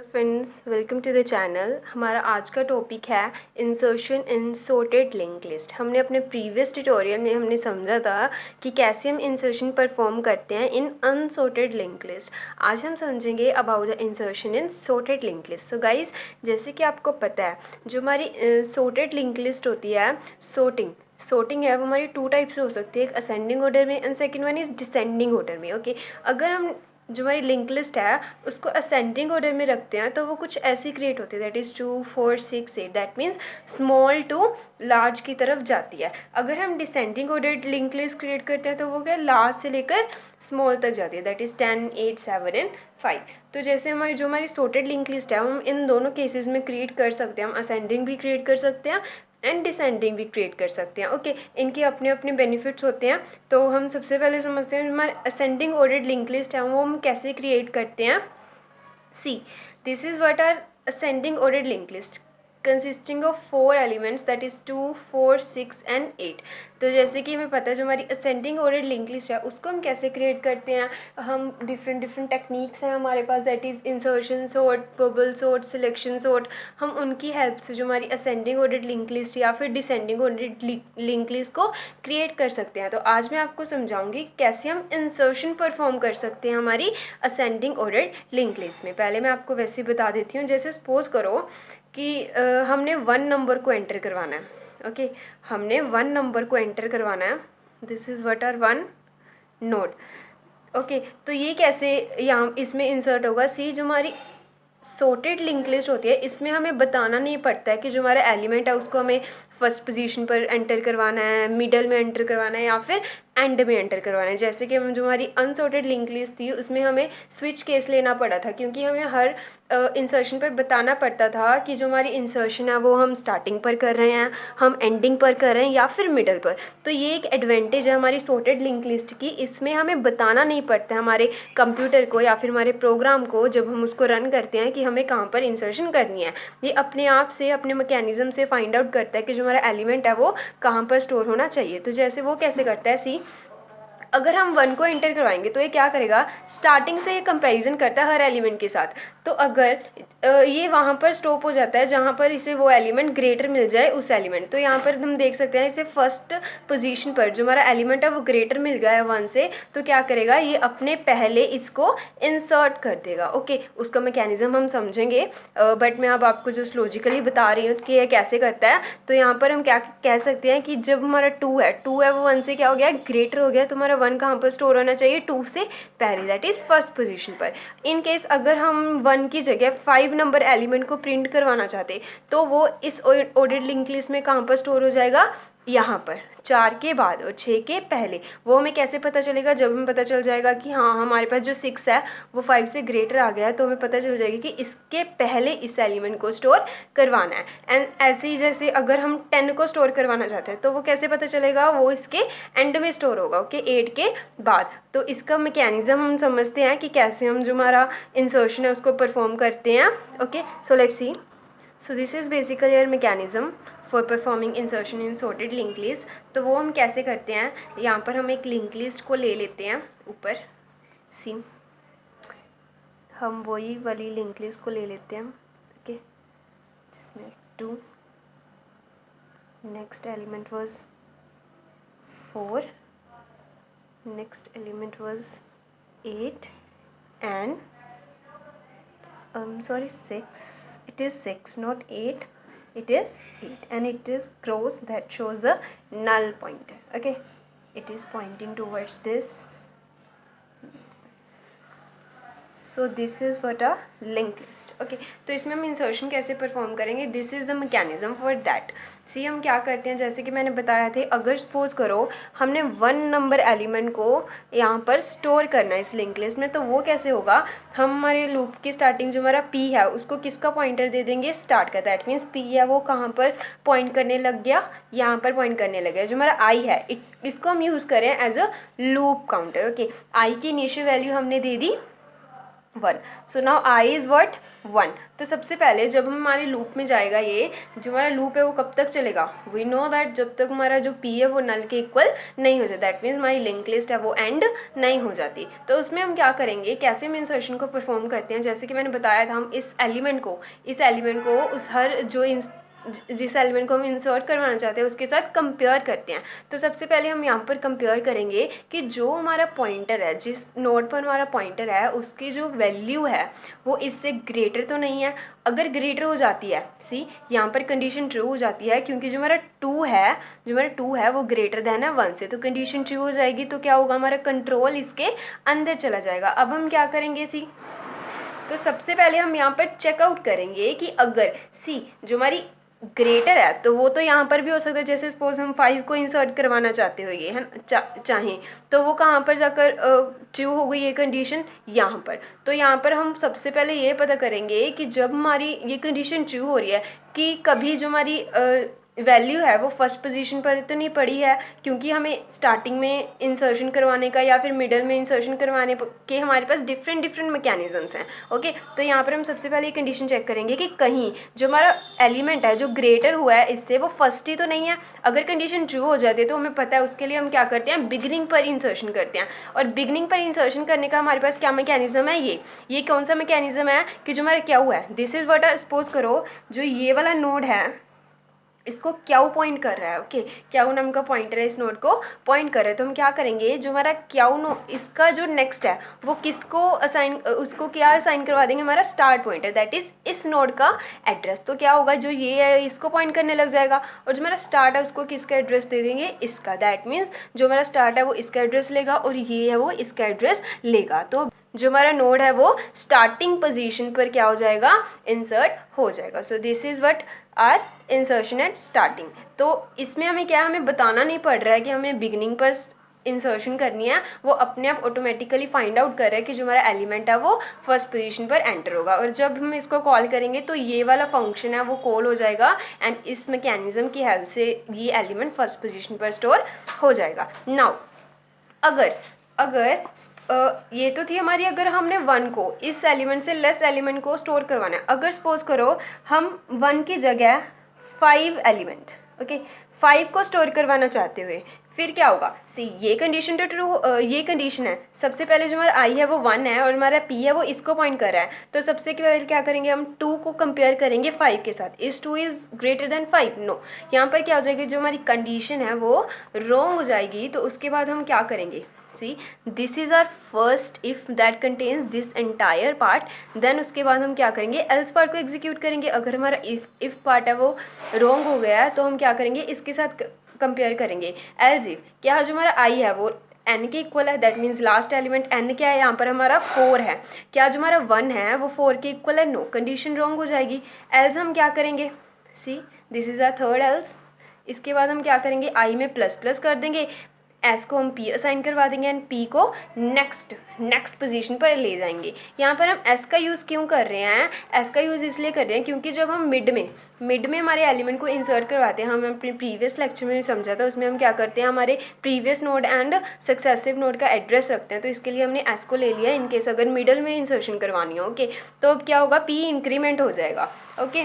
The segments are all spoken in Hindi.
Friends, welcome to the channel. हमारा आज का टॉपिक है insertion in sorted link list. हमने अपने प्रीवियस ट्यूटोरियल में हमने समझा था कि कैसे हम इंसर्शन परफॉर्म करते हैं इन अनसॉर्टेड लिंक लिस्ट। आज हम समझेंगे about the insertion in sorted link list. So guys, जैसे कि आपको पता है जो हमारी सॉर्टेड लिंक लिस्ट होती है, सॉर्टिंग है वो हमारी टू टाइप्स हो सकती है, एक असेंडिंग ऑर्डर में and second one is descending order में। ओके, अगर हम जो हमारी लिंक लिस्ट है उसको असेंडिंग ऑर्डर में रखते हैं तो वो कुछ ऐसी क्रिएट होती है, that is 2 4 6 8, that means small to large की तरफ जाती है। अगर हम descending order link list create करते हैं तो वो क्या लार्ज से लेकर स्मॉल तक जाती है, दैट इज़ 10 8 7 एंड 5। तो जैसे हमारी सॉर्टेड लिंक लिस्ट है हम इन दोनों केसेस में क्रिएट कर सकते हैं, हम असेंडिंग भी क्रिएट कर सकते हैं एंड डिसेंडिंग भी क्रिएट कर सकते हैं। ओके, इनके अपने अपने बेनिफिट्स होते हैं। तो हम सबसे पहले समझते हैं हमारे असेंडिंग ऑर्डर्ड लिंक लिस्ट है वो हम कैसे क्रिएट करते हैं। See, this is what are ascending ordered link list consisting of 4 elements, that is 2 4 6 and 8। तो जैसे कि हमें पता है जो हमारी असेंडिंग ऑर्डर लिंक लिस्ट है उसको हम कैसे क्रिएट करते हैं। हम डिफरेंट टेक्निक्स हैं हमारे पास, that is insertion sort, bubble sort, selection sort. हम उनकी हेल्प से जो हमारी असेंडिंग ऑर्डर लिंक लिस्ट या फिर डिसेंडिंग ऑर्डर लिंक लिस्ट को क्रिएट कर सकते हैं। तो आज मैं आपको समझाऊंगी कैसे हम इंसर्शन परफॉर्म कर सकते हैं हमारी असेंडिंग ऑर्डर लिंक लिस्ट में। पहले मैं आपको वैसे बता देती हूँ, जैसे सपोज करो कि हमने 1 नंबर को एंटर करवाना है। ओके, हमने 1 नंबर को एंटर करवाना है। This is what our 1 node. Okay, तो ये कैसे यहाँ इसमें इंसर्ट होगा। सी, जो हमारी सॉर्टेड लिंक लिस्ट होती है इसमें हमें बताना नहीं पड़ता है कि जो हमारा एलिमेंट है उसको हमें फर्स्ट पोजीशन पर एंटर करवाना है, मिडल में एंटर करवाना है या फिर एंड में एंटर करवाना है। जैसे कि हम जो हमारी अनसॉर्टेड लिंक लिस्ट थी उसमें हमें स्विच केस लेना पड़ा था, क्योंकि हमें हर इंसर्शन पर बताना पड़ता था कि जो हमारी इंसर्शन है वो हम स्टार्टिंग पर कर रहे हैं, हम एंडिंग पर कर रहे हैं या फिर मिडल पर। तो ये एक एडवांटेज है हमारी सॉर्टेड लिंक लिस्ट की, इसमें हमें बताना नहीं पड़ता है हमारे कंप्यूटर को या फिर हमारे प्रोग्राम को जब हम उसको रन करते हैं कि हमें कहाँ पर इंसर्शन करनी है। ये अपने आप से अपने मैकेनिज्म से फाइंड आउट करता है कि जो हमारा एलिमेंट है वो कहाँ पर स्टोर होना चाहिए। तो जैसे वो कैसे करता है, सी, अगर हम 1 को एंटर करवाएंगे तो ये क्या करेगा, स्टार्टिंग से ये कंपैरिजन करता है हर एलिमेंट के साथ। तो अगर ये वहाँ पर स्टॉप हो जाता है जहाँ पर इसे वो एलिमेंट ग्रेटर मिल जाए उस एलिमेंट। तो यहाँ पर हम देख सकते हैं इसे फर्स्ट पोजीशन पर जो हमारा एलिमेंट है वो ग्रेटर मिल गया है 1 से, तो क्या करेगा ये अपने पहले इसको इंसर्ट कर देगा। ओके, उसका मैकेनिज्म हम समझेंगे, बट मैं अब आपको जस्ट लॉजिकली बता रही हूँ कि ये कैसे करता है। तो यहाँ पर हम क्या कह सकते हैं कि जब हमारा 2 है वो 1 से क्या हो गया, ग्रेटर हो गया। तो हमारा 1 कहाँ पर स्टोर होना चाहिए, 2 से पहले, दैट इज़ फर्स्ट पोजीशन पर। इन केस अगर हम 1 की जगह 5 नंबर एलिमेंट को प्रिंट करवाना चाहते तो वो इस ऑर्डर्ड लिंक लिस्ट में कहाँ पर स्टोर हो जाएगा, यहाँ पर 4 के बाद और 6 के पहले। वो हमें कैसे पता चलेगा, जब हमें पता चल जाएगा कि हाँ हमारे पास जो 6 है वो 5 से ग्रेटर आ गया है, तो हमें पता चल जाएगी कि इसके पहले इस एलिमेंट को स्टोर करवाना है। एंड ऐसे ही जैसे अगर हम 10 को स्टोर करवाना चाहते हैं तो वो कैसे पता चलेगा, वो इसके एंड में स्टोर होगा। ओके, 8 के बाद। तो इसका मैकेनिज्म हम समझते हैं कि कैसे हम जो हमारा इंसर्शन है उसको परफॉर्म करते हैं। Okay, so let's see. So this is basically our mechanism for performing insertion in sorted link list. तो वो हम कैसे करते हैं, यहाँ पर हम एक लिंक लिस्ट को ले लेते हैं ऊपर। सी, हम वही वाली लिंक लिस्ट को ले लेते हैं। ओके, जिसमें 2, next element was 4, next element was 8 and sorry 6, it is 6 not 8, it is 8 and it is cross that shows the null pointer. Okay, it is pointing towards this. So this is what a link list. Okay, तो इसमें हम इंसर्शन कैसे परफॉर्म करेंगे, this is the mechanism for that. See, हम क्या करते हैं, जैसे कि मैंने बताया थे, अगर सपोज करो हमने 1 नंबर एलिमेंट को यहाँ पर स्टोर करना है इस लिंक लिस्ट में, तो वो कैसे होगा, हम हमारे लूप की स्टार्टिंग जो हमारा पी है उसको किसका पॉइंटर दे देंगे, स्टार्ट का। दैट मीन्स पी है वो कहाँ पर पॉइंट करने लग गया, यहाँ पर पॉइंट करने लग गया। जो हमारा आई है इसको हम यूज़ करें as a loop counter. Okay, I की इनिशियल वैल्यू हमने दे दी 1। So now I is what 1। तो सबसे पहले जब हम हमारे लूप में जाएगा, ये जो हमारा लूप है वो कब तक चलेगा, वी नो दैट जब तक हमारा जो पी है वो नल के इक्वल नहीं हो जाता, दैट मीन्स हमारी लिंक लिस्ट है वो एंड नहीं हो जाती। तो उसमें हम क्या करेंगे, कैसे हम इंसर्शन को परफॉर्म करते हैं, जैसे कि मैंने बताया था, हम इस एलिमेंट को उस हर जो जिस एलिमेंट को हम इंसर्ट करवाना चाहते हैं उसके साथ कंपेयर करते हैं। तो सबसे पहले हम यहाँ पर कंपेयर करेंगे कि जो हमारा पॉइंटर है, जिस नोड पर हमारा पॉइंटर है, उसकी जो वैल्यू है वो इससे ग्रेटर तो नहीं है। अगर ग्रेटर हो जाती है, सी यहाँ पर कंडीशन ट्रू हो जाती है, क्योंकि जो हमारा 2 है वो ग्रेटर देन है 1 से, तो कंडीशन ट्रू हो जाएगी। तो क्या होगा, हमारा कंट्रोल इसके अंदर चला जाएगा। अब हम क्या करेंगे, सी तो सबसे पहले हम यहाँ पर चेकआउट करेंगे कि अगर सी जो हमारी ग्रेटर है, तो वो तो यहाँ पर भी हो सकता है, जैसे सपोज हम 5 को इंसर्ट करवाना चाहते हो, ये है ना, चाहें तो वो कहाँ पर जाकर ट्रू हो गई ये कंडीशन, यहाँ पर। तो यहाँ पर हम सबसे पहले ये पता करेंगे कि जब हमारी ये कंडीशन ट्रू हो रही है कि कभी जो हमारी वैल्यू है वो फर्स्ट पोजीशन पर तो नहीं पड़ी है, क्योंकि हमें स्टार्टिंग में इंसर्शन करवाने का या फिर मिडल में इंसर्शन करवाने के हमारे पास डिफरेंट मैकेनिज्म्स हैं। ओके, तो यहाँ पर हम सबसे पहले ये कंडीशन चेक करेंगे कि कहीं जो हमारा एलिमेंट है जो ग्रेटर हुआ है इससे, वो फर्स्ट ही तो नहीं है। अगर कंडीशन ट्रू हो जाती है तो हमें पता है, उसके लिए हम क्या करते हैं, बिगनिंग पर इंसर्शन करते हैं। और बिगनिंग पर इंसर्शन करने का हमारे पास क्या मैकेनिज्म है, ये कौन सा मैकेनिज्म है कि जो हमारा क्या हुआ है, दिस इज व्हाट, सपोज करो जो ये वाला नोड है इसको क्याऊ पॉइंट कर रहा है। ओके, क्याऊ नाम का पॉइंटर है, इस नोड को पॉइंट कर रहा है। तो हम क्या करेंगे, जो हमारा क्याऊ इसका जो नेक्स्ट है वो किसको असाइन, उसको क्या असाइन करवा देंगे, हमारा स्टार्ट पॉइंटर, दैट इज इस नोड का एड्रेस। तो क्या होगा, जो ये है इसको पॉइंट करने लग जाएगा, और जो हमारा स्टार्ट है उसको किसका एड्रेस दे देंगे, इसका। दैट मीन्स जो हमारा स्टार्ट है वो इसका एड्रेस लेगा और ये है वो इसका एड्रेस लेगा। तो जो हमारा नोड है वो स्टार्टिंग पोजीशन पर क्या हो जाएगा, इंसर्ट हो जाएगा। So this is what our insertion at starting. तो इसमें हमें क्या, हमें बताना नहीं पड़ रहा है कि हमें बिगनिंग पर इंसर्शन करनी है, वो अपने आप ऑटोमेटिकली फाइंड आउट कर रहा है कि जो हमारा एलिमेंट है वो फर्स्ट पोजीशन पर एंटर होगा। और जब हम इसको कॉल करेंगे तो ये वाला फंक्शन है वो कॉल हो जाएगा, एंड इस मैकेनिज्म की हेल्प से ये एलिमेंट फर्स्ट पोजीशन पर स्टोर हो जाएगा। नाउ अगर ये तो थी हमारी, अगर हमने 1 को इस एलिमेंट से लेस एलिमेंट को स्टोर करवाना है। अगर सपोज करो हम 1 की जगह 5 एलिमेंट, ओके, 5 को स्टोर करवाना चाहते हुए, फिर क्या होगा, सी ये कंडीशन तो ट्रू, ये कंडीशन है, सबसे पहले जो हमारा आई है वो 1 है और हमारा पी है वो इसको पॉइंट कर रहा है। तो सबसे पहले क्या करेंगे, हम 2 को कंपेयर करेंगे 5 के साथ, इस 2 इज़ ग्रेटर देन 5, नो, यहाँ पर क्या हो जाएगी, जो हमारी कंडीशन है वो रॉन्ग हो जाएगी। तो उसके बाद हम क्या करेंगे, see this is our first if that contains this entire part, then उसके बाद हम क्या करेंगे, एल्स पार्ट को एग्जीक्यूट करेंगे। अगर हमारा इफ पार्ट है वो रॉन्ग हो गया है तो हम क्या करेंगे, इसके साथ कंपेयर करेंगे। एल्स इफ क्या जो हमारा आई है वो n के इक्वल है, that means last element n क्या है, यहाँ पर हमारा 4 है, क्या जो हमारा 1 है वो 4 के इक्वल है, नो, कंडीशन रॉन्ग हो जाएगी। एल्स हम क्या करेंगे, see this is our third else. इसके बाद हम क्या करेंगे, आई में प्लस प्लस कर देंगे, एस को हम पी असाइन करवा देंगे एंड पी को नेक्स्ट पोजीशन पर ले जाएंगे। यहाँ पर हम एस का यूज़ क्यों कर रहे हैं, एस का यूज़ इसलिए कर रहे हैं क्योंकि जब हम मिड में हमारे एलिमेंट को इंसर्ट करवाते हैं, हम अपने प्रीवियस लेक्चर में समझा था, उसमें हम क्या करते हैं, हमारे previous node and successive node का एड्रेस रखते हैं। तो इसके लिए हमने एस को ले लिया इन केस अगर मिडल में इंसर्शन करवानी हो। ओके, तो अब क्या होगा, पी इंक्रीमेंट हो जाएगा। ओके,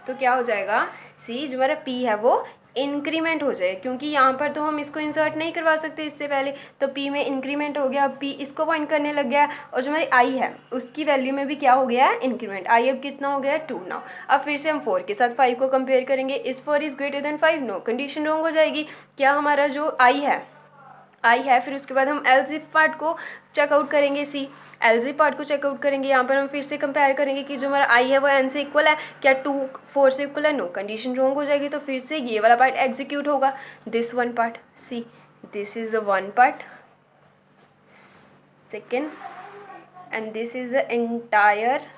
तो क्या हो जाएगा, सी जो हमारा पी है वो इंक्रीमेंट हो जाए, क्योंकि यहाँ पर तो हम इसको इंसर्ट नहीं करवा सकते इससे पहले, तो पी में इंक्रीमेंट हो गया, अब पी इसको पॉइंट करने लग गया, और जो हमारी आई है उसकी वैल्यू में भी क्या हो गया है, इंक्रीमेंट। आई अब कितना हो गया है, 2 नाउ। अब फिर से हम 4 के साथ 5 को कंपेयर करेंगे, इस 4 is greater than 5, no, condition wrong हो जाएगी। क्या हमारा जो आई है, फिर उसके बाद हम एल्स इफ पार्ट को चेकआउट करेंगे, सी एल्स इफ पार्ट को चेकआउट करेंगे। यहाँ पर हम फिर से कंपेयर करेंगे कि जो हमारा आई है वो एन से इक्वल है, क्या 2 4 से इक्वल है, नो, कंडीशन रॉन्ग हो जाएगी। तो फिर से ये वाला पार्ट एग्जीक्यूट होगा, this one part, C this is the one part, second, and this is the entire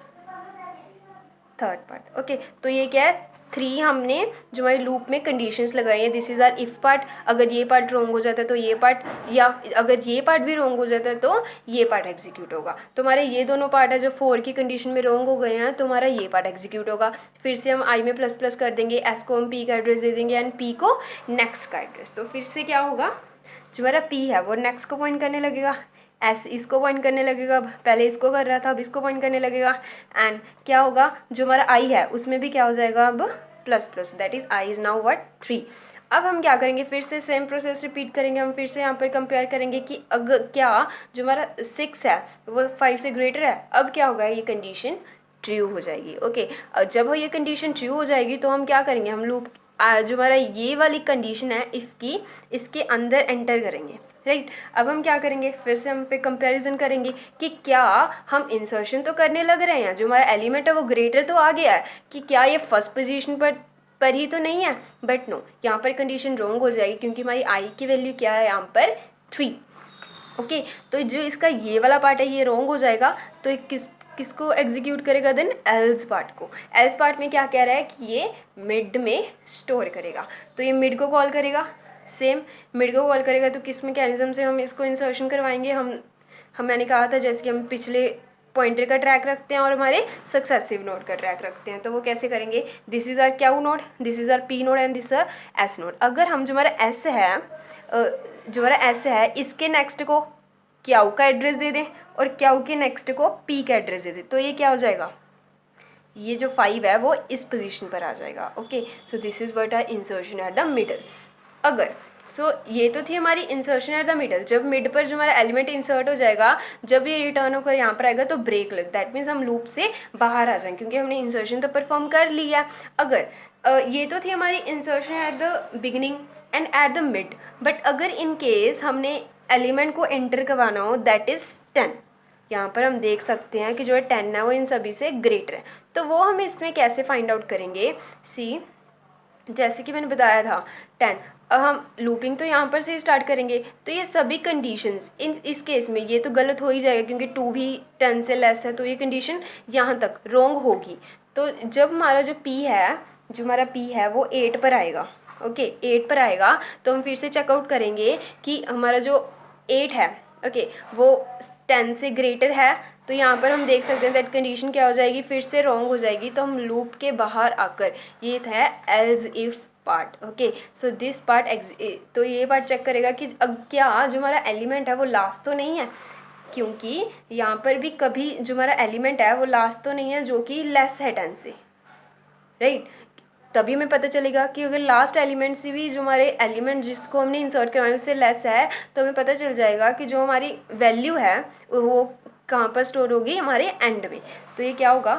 third part. Okay, तो ये क्या है, 3 हमने जो हमारे लूप में कंडीशंस लगाई हैं, this is our if part, अगर ये पार्ट रॉन्ग हो जाता है तो ये पार्ट, या अगर ये पार्ट भी रॉन्ग हो जाता है तो ये पार्ट एग्जीक्यूट होगा। तो हमारे ये दोनों पार्ट है जो 4 की कंडीशन में रॉन्ग हो गए हैं, तो हमारा ये पार्ट एग्जीक्यूट होगा। फिर से हम आई में प्लस प्लस कर देंगे, एस को हम पी का एड्रेस दे देंगे एंड पी को नेक्स्ट का एड्रेस। तो फिर से क्या होगा, जो हमारा पी है वो नेक्स्ट को पॉइंट करने लगेगा, एस इसको पॉइंट करने लगेगा, पहले इसको कर रहा था अब इसको पॉइंट करने लगेगा, एंड क्या होगा जो हमारा आई है उसमें भी क्या हो जाएगा अब plus plus, that is I is now what 3। अब हम क्या करेंगे, फिर से सेम प्रोसेस रिपीट करेंगे, हम फिर से यहाँ पर कंपेयर करेंगे कि अगर क्या जो हमारा 6 है वो 5 से ग्रेटर है, अब क्या होगा ये कंडीशन ट्रू हो जाएगी। ओके, जब ये कंडीशन ट्रू हो जाएगी तो हम क्या करेंगे, हम लूप जो हमारा ये वाली कंडीशन है इफ़ की, इसके अंदर एंटर करेंगे, राइट। अब हम क्या करेंगे, फिर से हम फिर कंपैरिजन करेंगे कि क्या हम इंसर्शन तो करने लग रहे हैं, जो हमारा एलिमेंट है वो ग्रेटर तो आ गया है, कि क्या ये फर्स्ट पोजीशन पर ही तो नहीं है, बट नो, यहाँ पर कंडीशन रॉन्ग हो जाएगी क्योंकि हमारी आई की वैल्यू क्या है यहाँ पर 3। ओके, तो जो इसका ये वाला पार्ट है ये रॉन्ग हो जाएगा, तो किसको एग्जीक्यूट करेगा देन, एल्स पार्ट को। एल्स पार्ट में क्या कह रहा है कि ये मिड में स्टोर करेगा, तो ये मिड को कॉल करेगा, सेम मिड को कॉल करेगा, तो किस मैकेनिज्म से हम इसको इंसर्शन करवाएंगे, हम मैंने कहा था जैसे कि हम पिछले पॉइंटर का ट्रैक रखते हैं और हमारे सक्सेसिव नोड का ट्रैक रखते हैं, तो वो कैसे करेंगे, this is our Q node, this is our P node and this our S node. अगर हम जो हमारा एस है जो हमारा एस है इसके नेक्स्ट को क्यू का एड्रेस दे दें और क्यू के नेक्स्ट को पी का एड्रेस दे दें, तो ये क्या हो जाएगा, ये जो 5 है वो इस पोजीशन पर आ जाएगा। Okay, so this is what our insertion at the middle. अगर ये तो थी हमारी इंसर्शन एट द मिडल, जब मिड पर जो हमारा एलिमेंट इंसर्ट हो जाएगा, जब ये रिटर्न होकर यहाँ पर आएगा तो ब्रेक लग, दैट मीन्स हम लूप से बाहर आ जाएंगे क्योंकि हमने इंसर्शन तो परफॉर्म कर लिया। अगर ये तो थी हमारी insertion at the beginning and at the mid, but अगर इन केस हमने एलिमेंट को एंटर करवाना हो दैट इज़ 10, यहाँ पर हम देख सकते हैं कि जो है 10 है वो इन सभी से ग्रेटर है, तो वो हम इसमें कैसे फाइंड आउट करेंगे, सी जैसे कि मैंने बताया था 10, अब हम लूपिंग तो यहाँ पर से स्टार्ट करेंगे, तो ये सभी कंडीशंस इस केस में ये तो गलत हो ही जाएगा क्योंकि 2 भी 10 से लेस है, तो ये कंडीशन यहाँ तक रॉन्ग होगी। तो जब हमारा जो हमारा P है वो 8 पर आएगा, ओके 8 पर आएगा, तो हम फिर से चेकआउट करेंगे कि हमारा जो 8 है ओके वो 10 से ग्रेटर है, तो यहाँ पर हम देख सकते हैं दैट कंडीशन क्या हो जाएगी, फिर से रॉन्ग हो जाएगी, तो हम लूप के बाहर आकर, ये था else if part. Okay, so this part तो ये पार्ट चेक करेगा कि अब क्या जो हमारा एलिमेंट है वो लास्ट तो नहीं है, क्योंकि यहाँ पर भी कभी जो हमारा एलिमेंट है वो लास्ट तो नहीं है जो कि लेस है 10 से, राइट। तभी हमें पता चलेगा कि अगर लास्ट एलिमेंट से भी जो हमारे एलिमेंट जिसको हमने इंसर्ट करवाना उससे लेस है, तो हमें पता चल जाएगा कि जो हमारी वैल्यू है वो कहाँ पर स्टोर होगी, हमारे एंड में। तो ये क्या होगा,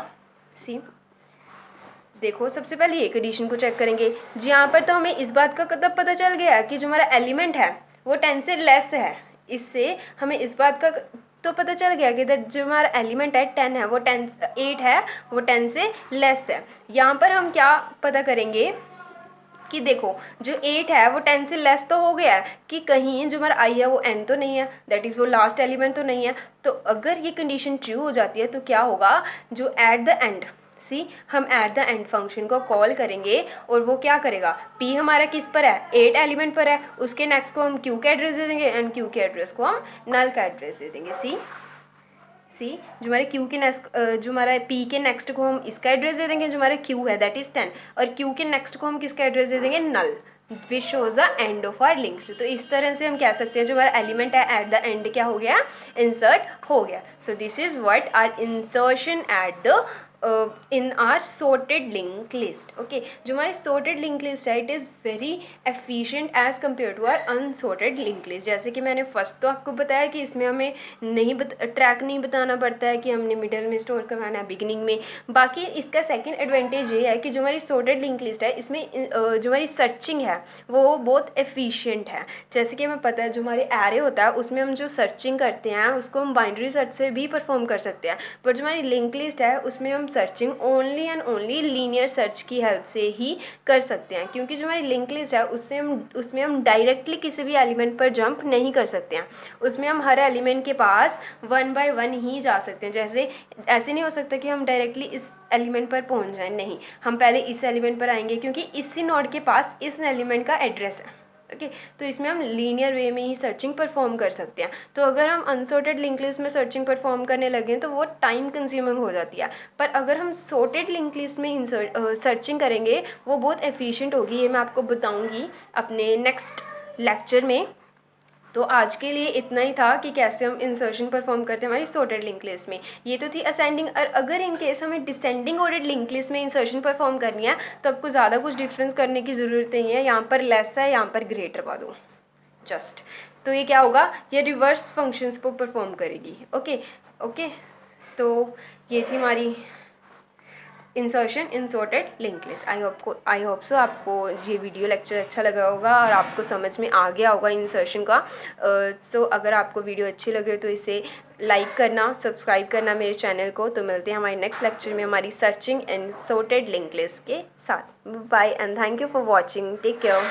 सी देखो सबसे पहले ये कंडीशन को चेक करेंगे जी, यहाँ पर तो हमें इस बात का तब पता चल गया कि जो हमारा एलिमेंट है वो 10 से लेस है, इससे हमें इस बात का तो पता चल गया कि जो हमारा एलिमेंट है 10 है वो 8 है वो 10 से लेस है। यहाँ पर हम क्या पता करेंगे कि देखो जो 8 है वो 10 से लेस तो हो गया है कि कहीं जो हमारा आई है वो n तो नहीं है, दैट इज़ वो लास्ट एलिमेंट तो नहीं है। तो अगर ये कंडीशन ट्रू हो जाती है तो क्या होगा, जो एट द एंड हम एट द एंड फंक्शन को कॉल करेंगे और वो क्या करेगा, p हमारा किस पर है, 8 एलिमेंट पर है, उसके नेक्स्ट को हम q का एड्रेस दे देंगे एंड q के एड्रेस को हम नल का एड्रेस दे देंगे। जो हमारे q के नेक्स्ट जो हमारा p के नेक्स्ट को हम इसका एड्रेस दे देंगे, जो हमारा q है दैट इज़ 10, और q के नेक्स्ट को हम किसका एड्रेस दे देंगे, null, which shows the end of our link. तो इस तरह से हम कह सकते हैं जो हमारा एलिमेंट है एट द एंड क्या हो गया, इंसर्ट हो गया। So this is what our insertion at the in our sorted link list. Okay, जो हमारी sorted लिंक लिस्ट है it is very efficient as compare to our unsorted link list. जैसे कि मैंने फर्स्ट तो आपको बताया कि इसमें हमें ट्रैक नहीं बताना पड़ता है कि हमने मिडल में स्टोर करवाना है बिगिनिंग में। बाकी इसका सेकंड एडवांटेज ये है कि जो हमारी sorted लिंक लिस्ट है इसमें जो हमारी सर्चिंग है वो बहुत एफिशिएंट है। जैसे कि हमें पता है जो हमारे एरे होता है उसमें हम जो सर्चिंग करते हैं उसको हम बाइनरी सर्च से भी परफॉर्म कर सकते हैं, बट जो हमारी लिंक लिस्ट है उसमें हम searching only and only linear search की हेल्प से ही कर सकते हैं, क्योंकि जो हमारी लिंक लिस्ट है उसमें हम डायरेक्टली किसी भी एलिमेंट पर जंप नहीं कर सकते हैं। उसमें हम हर एलिमेंट के पास 1 बाय 1 ही जा सकते हैं। जैसे ऐसे नहीं हो सकता कि हम डायरेक्टली इस एलिमेंट पर पहुंच जाएं, नहीं, हम पहले इस एलिमेंट पर आएंगे क्योंकि इसी नोड के पास इस एलिमेंट का एड्रेस है। ओके, तो इसमें हम लीनियर वे में ही सर्चिंग परफॉर्म कर सकते हैं। तो अगर हम अनसॉर्टेड लिंक लिस्ट में सर्चिंग परफॉर्म करने लगे तो वो टाइम कंज्यूमिंग हो जाती है, पर अगर हम सॉर्टेड लिंक लिस्ट में सर्चिंग करेंगे वो बहुत एफिशिएंट होगी। ये मैं आपको बताऊंगी अपने नेक्स्ट लेक्चर में तो आज के लिए इतना ही था कि कैसे हम इंसर्शन परफॉर्म करते हैं हमारी सॉर्टेड लिंक लिस्ट में। ये तो थी असेंडिंग, और अगर इन केस हमें डिसेंडिंग ऑर्डर्ड लिंक लिस्ट में इंसर्शन परफॉर्म करनी है तो आपको ज़्यादा कुछ डिफरेंस करने की ज़रूरत नहीं है। यहाँ पर लेस है, यहाँ पर ग्रेटर पा दो जस्ट। तो ये क्या होगा, ये रिवर्स फंक्शंस को परफॉर्म करेगी। ओके, तो ये थी हमारी insertion in sorted link list. I hope so आपको ये वीडियो लेक्चर अच्छा लगा होगा और आपको समझ में आ गया होगा इंसर्शन का। सो अगर आपको वीडियो अच्छी लगे तो इसे लाइक करना, सब्सक्राइब करना मेरे चैनल को। तो मिलते हैं हमारे नेक्स्ट लेक्चर में हमारी searching in sorted link list के साथ। Bye and thank you for watching, take care.